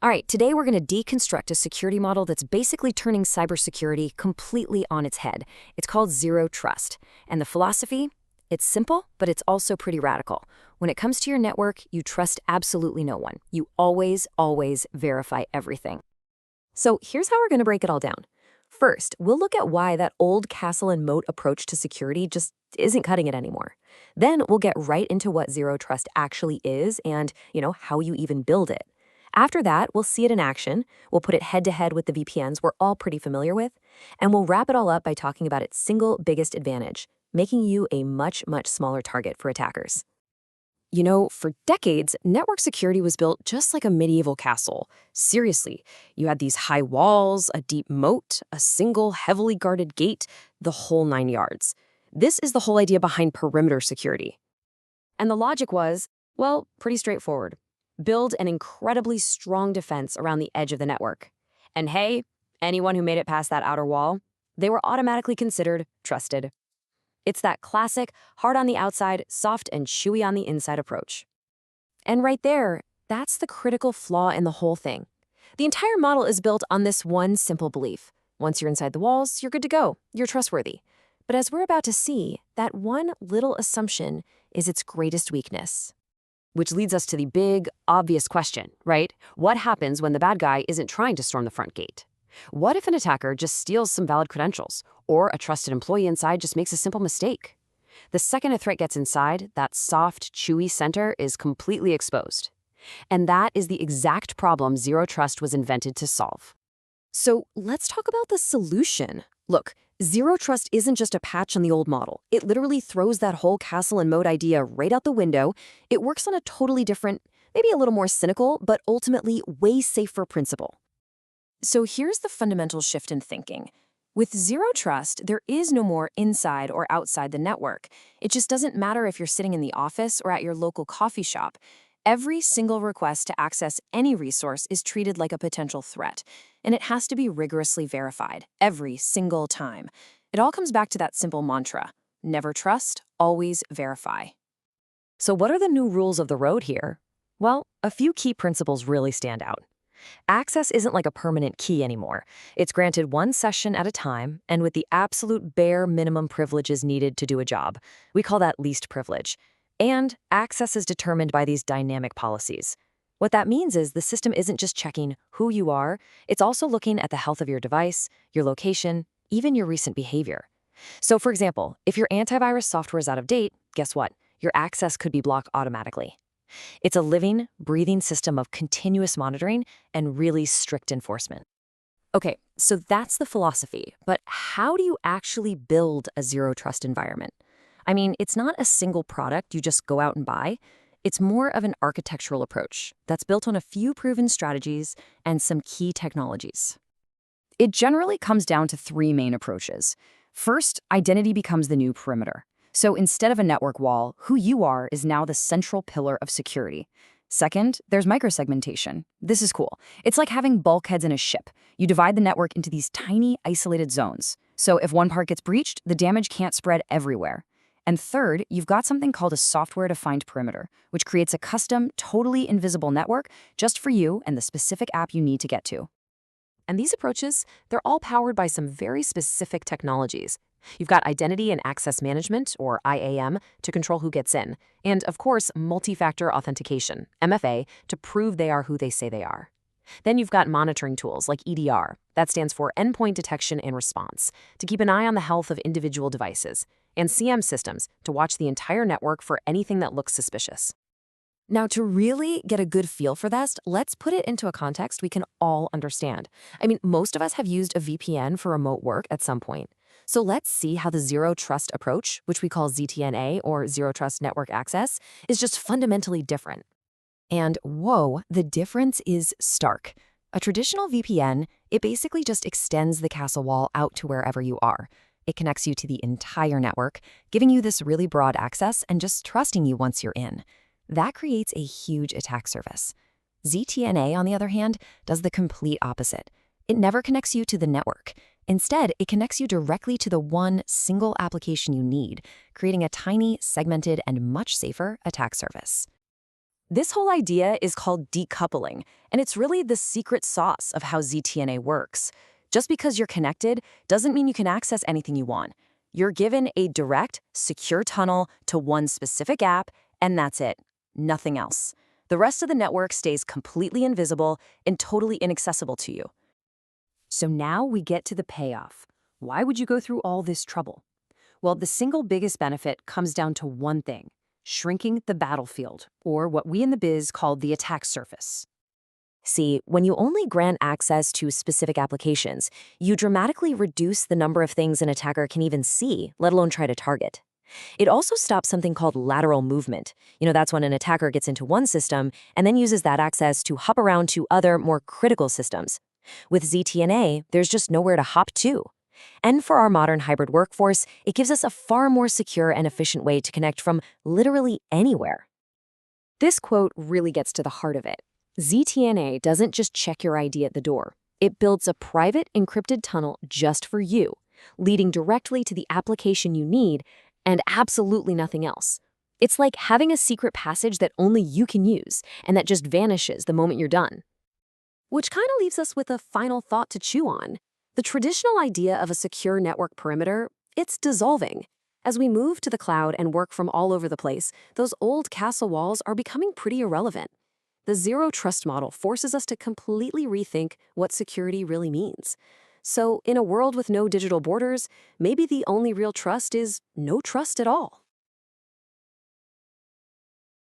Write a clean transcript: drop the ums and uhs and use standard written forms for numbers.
All right, today we're going to deconstruct a security model that's basically turning cybersecurity completely on its head. It's called zero trust. And the philosophy? It's simple, but it's also pretty radical. When it comes to your network, you trust absolutely no one. You always verify everything. So here's how we're going to break it all down. First, we'll look at why that old castle and moat approach to security just isn't cutting it anymore. Then we'll get right into what zero trust actually is and, how you even build it. After that, we'll see it in action, we'll put it head-to-head with the VPNs we're all pretty familiar with, and we'll wrap it all up by talking about its single biggest advantage, making you a much smaller target for attackers. For decades, network security was built just like a medieval castle. Seriously, you had these high walls, a deep moat, a single heavily guarded gate, the whole 9 yards. This is the whole idea behind perimeter security. And the logic was, well, pretty straightforward. Build an incredibly strong defense around the edge of the network. And hey, anyone who made it past that outer wall, they were automatically considered trusted. It's that classic, hard on the outside, soft and chewy on the inside approach. And right there, that's the critical flaw in the whole thing. The entire model is built on this one simple belief. Once you're inside the walls, you're good to go. You're trustworthy. But as we're about to see, that one little assumption is its greatest weakness. Which leads us to the big, obvious question, right? What happens when the bad guy isn't trying to storm the front gate? What if an attacker just steals some valid credentials, or a trusted employee inside just makes a simple mistake? The second a threat gets inside, that soft, chewy center is completely exposed. And that is the exact problem Zero Trust was invented to solve. So let's talk about the solution. Look, Zero Trust isn't just a patch on the old model. It literally throws that whole castle and moat idea right out the window. It works on a totally different, maybe a little more cynical, but ultimately way safer principle. So here's the fundamental shift in thinking. With Zero Trust, there is no more inside or outside the network. It just doesn't matter if you're sitting in the office or at your local coffee shop. Every single request to access any resource is treated like a potential threat, and it has to be rigorously verified every single time. It all comes back to that simple mantra: never trust, always verify. So what are the new rules of the road here? Well, a few key principles really stand out. Access isn't like a permanent key anymore. It's granted one session at a time, and with the absolute bare minimum privileges needed to do a job. We call that least privilege. And access is determined by these dynamic policies. What that means is the system isn't just checking who you are, it's also looking at the health of your device, your location, even your recent behavior. So for example, if your antivirus software is out of date, guess what? Your access could be blocked automatically. It's a living, breathing system of continuous monitoring and really strict enforcement. Okay, so that's the philosophy, but how do you actually build a zero trust environment? I mean, it's not a single product you just go out and buy. It's more of an architectural approach that's built on a few proven strategies and some key technologies. It generally comes down to three main approaches. First, identity becomes the new perimeter. So instead of a network wall, who you are is now the central pillar of security. Second, there's microsegmentation. This is cool. It's like having bulkheads in a ship. You divide the network into these tiny, isolated zones. So if one part gets breached, the damage can't spread everywhere. And third, you've got something called a software-defined perimeter, which creates a custom, totally invisible network just for you and the specific app you need to get to. And these approaches, they're all powered by some very specific technologies. You've got identity and access management, or IAM, to control who gets in, and of course, multi-factor authentication, MFA, to prove they are who they say they are. Then you've got monitoring tools like EDR, that stands for Endpoint Detection and Response, to keep an eye on the health of individual devices, and CM systems to watch the entire network for anything that looks suspicious. Now, to really get a good feel for this, let's put it into a context we can all understand. I mean, most of us have used a VPN for remote work at some point. So let's see how the Zero Trust approach, which we call ZTNA or Zero Trust Network Access, is just fundamentally different. And whoa, the difference is stark. A traditional VPN, it basically just extends the castle wall out to wherever you are. It connects you to the entire network, giving you this really broad access and just trusting you once you're in. That creates a huge attack surface. ZTNA, on the other hand, does the complete opposite. It never connects you to the network. Instead, it connects you directly to the one single application you need, creating a tiny, segmented, and much safer attack surface. This whole idea is called decoupling, and it's really the secret sauce of how ZTNA works. Just because you're connected doesn't mean you can access anything you want. You're given a direct, secure tunnel to one specific app, and that's it. Nothing else. The rest of the network stays completely invisible and totally inaccessible to you. So now we get to the payoff. Why would you go through all this trouble? Well, the single biggest benefit comes down to one thing: shrinking the battlefield, or what we in the biz call the attack surface. See, when you only grant access to specific applications, you dramatically reduce the number of things an attacker can even see, let alone try to target. It also stops something called lateral movement. That's when an attacker gets into one system and then uses that access to hop around to other, more critical systems. With ZTNA, there's just nowhere to hop to. And for our modern hybrid workforce, it gives us a far more secure and efficient way to connect from literally anywhere. This quote really gets to the heart of it. ZTNA doesn't just check your ID at the door. It builds a private, encrypted tunnel just for you, leading directly to the application you need and absolutely nothing else. It's like having a secret passage that only you can use and that just vanishes the moment you're done. Which kind of leaves us with a final thought to chew on. The traditional idea of a secure network perimeter, it's dissolving. As we move to the cloud and work from all over the place, those old castle walls are becoming pretty irrelevant. The zero trust model forces us to completely rethink what security really means. So, in a world with no digital borders, maybe the only real trust is no trust at all.